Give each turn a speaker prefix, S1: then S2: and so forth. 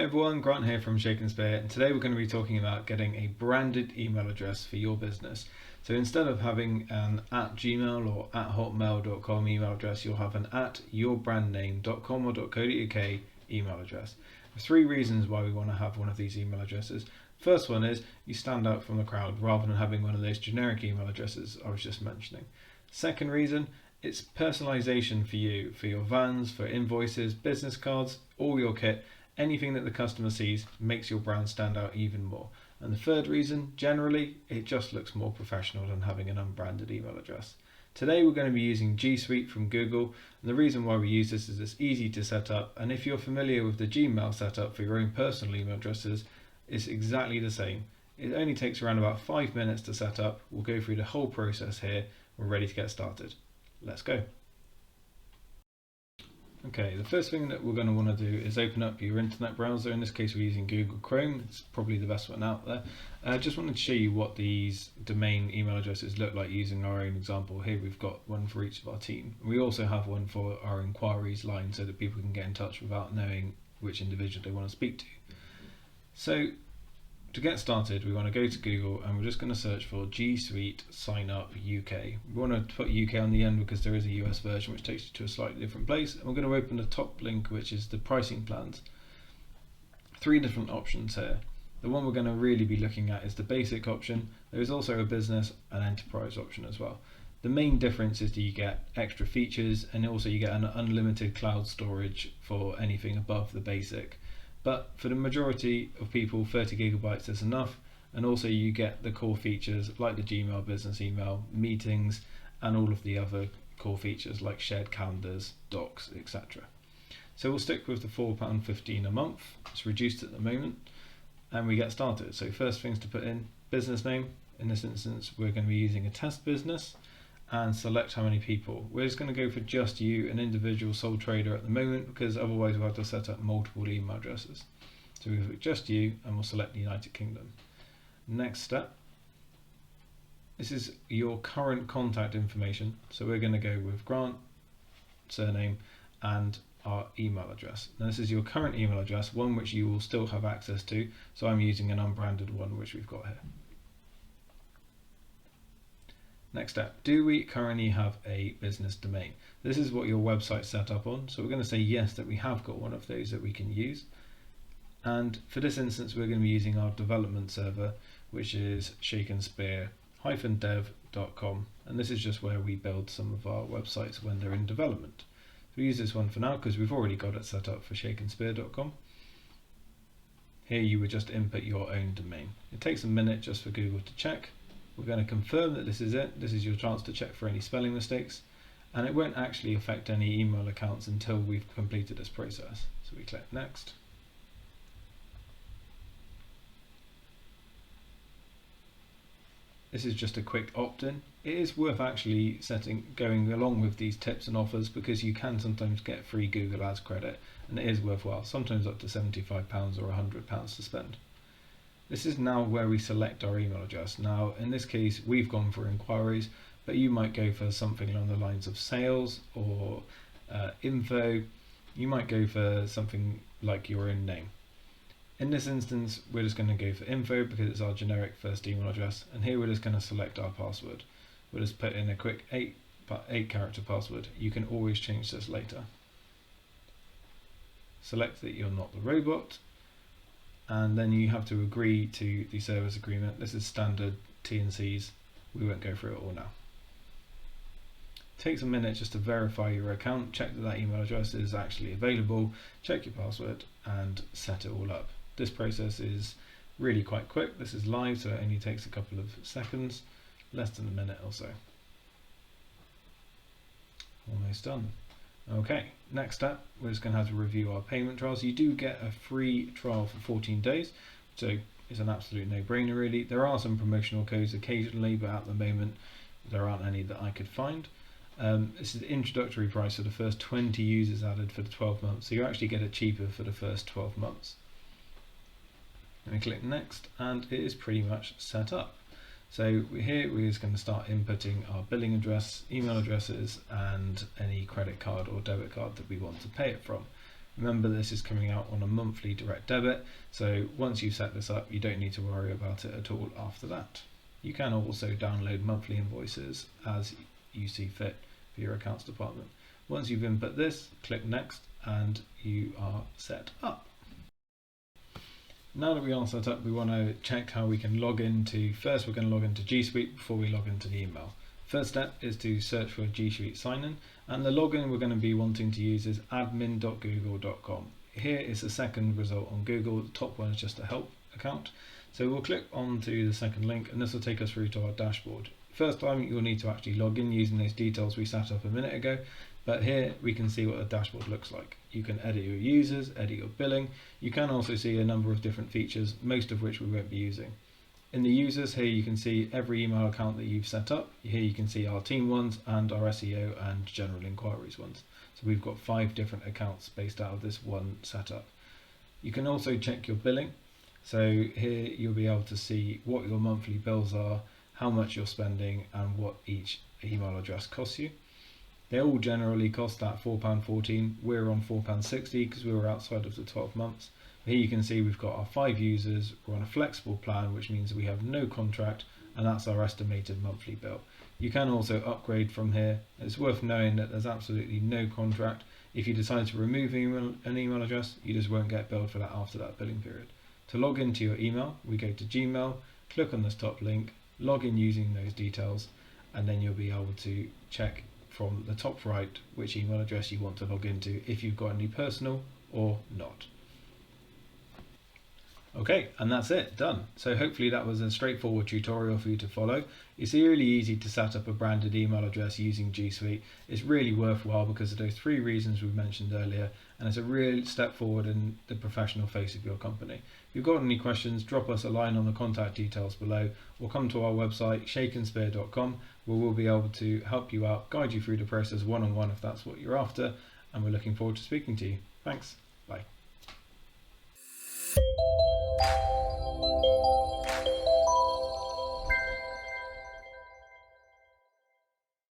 S1: everyone, Grant here from Shaken Spear, and today we're going to be talking about getting a branded email address for your business. So instead of having an @gmail or @hotmail.com email address, you'll have an @yourbrandname.com or .co.uk email address. There's three reasons why we want to have one of these email addresses. First one is you stand out from the crowd rather than having one of those generic email addresses I was just mentioning. Second reason, it's personalization for you, for your vans, for invoices, business cards, all your kit. Anything that the customer sees makes your brand stand out even more. And the third reason, generally, it just looks more professional than having an unbranded email address. Today we're going to be using G Suite from Google, and the reason why we use this is it's easy to set up, and if you're familiar with the Gmail setup for your own personal email addresses, it's exactly the same. It only takes around about 5 minutes to set up. We'll go through the whole process here. We're ready to get started. Let's go. Okay, the first thing that we're going to want to do is open up your internet browser. In this case we're using Google Chrome, it's probably the best one out there. I just wanted to show you what these domain email addresses look like using our own example. Here we've got one for each of our team. We also have one for our inquiries line so that people can get in touch without knowing which individual they want to speak to. So to get started, we want to go to Google and we're just going to search for G Suite Sign Up UK. We want to put UK on the end because there is a US version which takes you to a slightly different place. And we're going to open the top link, which is the pricing plans. Three different options here. The one we're going to really be looking at is the basic option. There is also a business and enterprise option as well. The main difference is that you get extra features and also you get an unlimited cloud storage for anything above the basic. But for the majority of people, 30 gigabytes is enough, and also you get the core features like the Gmail business email, meetings, and all of the other core features like shared calendars, docs, etc. So we'll stick with the £4.15 a month. It's reduced at the moment, and we get started. So first things to put in, business name. In this instance, we're going to be using a test business, and select how many people. We're just going to go for just you, an individual sole trader at the moment, because otherwise we'll have to set up multiple email addresses. So we'll put just you and we'll select the United Kingdom. Next step, this is your current contact information. So we're going to go with Grant, surname, and our email address. Now this is your current email address, one which you will still have access to. So I'm using an unbranded one which we've got here. Next step, do we currently have a business domain? This is what your website's set up on. So we're going to say yes, that we have got one of those that we can use. And for this instance, we're going to be using our development server, which is shakenspear-dev.com. And this is just where we build some of our websites when they're in development. So we use this one for now because we've already got it set up for shakenspear.com. Here you would just input your own domain. It takes a minute just for Google to check. We're going to confirm that this is it. This is your chance to check for any spelling mistakes, and it won't actually affect any email accounts until we've completed this process. So we click next. This is just a quick opt-in. It is worth actually going along with these tips and offers because you can sometimes get free Google Ads credit, and it is worthwhile, sometimes up to £75 or £100 to spend. This is now where we select our email address. Now, in this case, we've gone for inquiries, but you might go for something along the lines of sales or info. You might go for something like your own name. In this instance, we're just going to go for info because it's our generic first email address. And here we're just going to select our password. We'll just put in a quick 8-character password. You can always change this later. Select that you're not the robot. And then you have to agree to the service agreement. This is standard T&Cs. We won't go through it all now. It takes a minute just to verify your account, check that that email address is actually available, check your password, and set it all up. This process is really quite quick. This is live, so it only takes a couple of seconds, less than a minute or so. Almost done. Okay, next step, we're just going to have to review our payment trials. You do get a free trial for 14 days, so it's an absolute no-brainer really. There are some promotional codes occasionally, but at the moment there aren't any that I could find. This is the introductory price for the first 20 users added for the 12 months, so you actually get it cheaper for the first 12 months. Let me click next, and it is pretty much set up. So here we're just going to start inputting our billing address, email addresses, and any credit card or debit card that we want to pay it from. Remember, this is coming out on a monthly direct debit, so once you set this up, you don't need to worry about it at all after that. You can also download monthly invoices as you see fit for your accounts department. Once you've input this, click next and you are set up. Now that we are set up, we want to check how we can log into. First, we're going to log into G Suite before we log into the email. First step is to search for G Suite sign-in, and the login we're going to be wanting to use is admin.google.com. Here is the second result on Google. The top one is just a help account. So we'll click onto the second link, and this will take us through to our dashboard. First time you'll need to actually log in using those details we set up a minute ago, but here we can see what the dashboard looks like. You can edit your users, edit your billing. You can also see a number of different features, most of which we won't be using. In the users, here you can see every email account that you've set up. Here you can see our team ones and our SEO and general inquiries ones. So we've got 5 different accounts based out of this one setup. You can also check your billing. So here you'll be able to see what your monthly bills are, how much you're spending, and what each email address costs you. They all generally cost that £4.14. We're on £4.60 because we were outside of the 12 months. Here you can see we've got our 5 users. We're on a flexible plan, which means we have no contract, and that's our estimated monthly bill. You can also upgrade from here. It's worth knowing that there's absolutely no contract. If you decide to remove an email address, you just won't get billed for that after that billing period. To log into your email, we go to Gmail, click on this top link, log in using those details, and then you'll be able to check from the top right which email address you want to log into, if you've got any personal or not. Okay, and that's it, done. So hopefully that was a straightforward tutorial for you to follow. It's really easy to set up a branded email address using G Suite. It's really worthwhile because of those 3 reasons we mentioned earlier, and it's a real step forward in the professional face of your company. If you've got any questions, drop us a line on the contact details below, or come to our website shakeandspear.com, where we'll be able to help you out, guide you through the process one-on-one if that's what you're after, and we're looking forward to speaking to you. Thanks.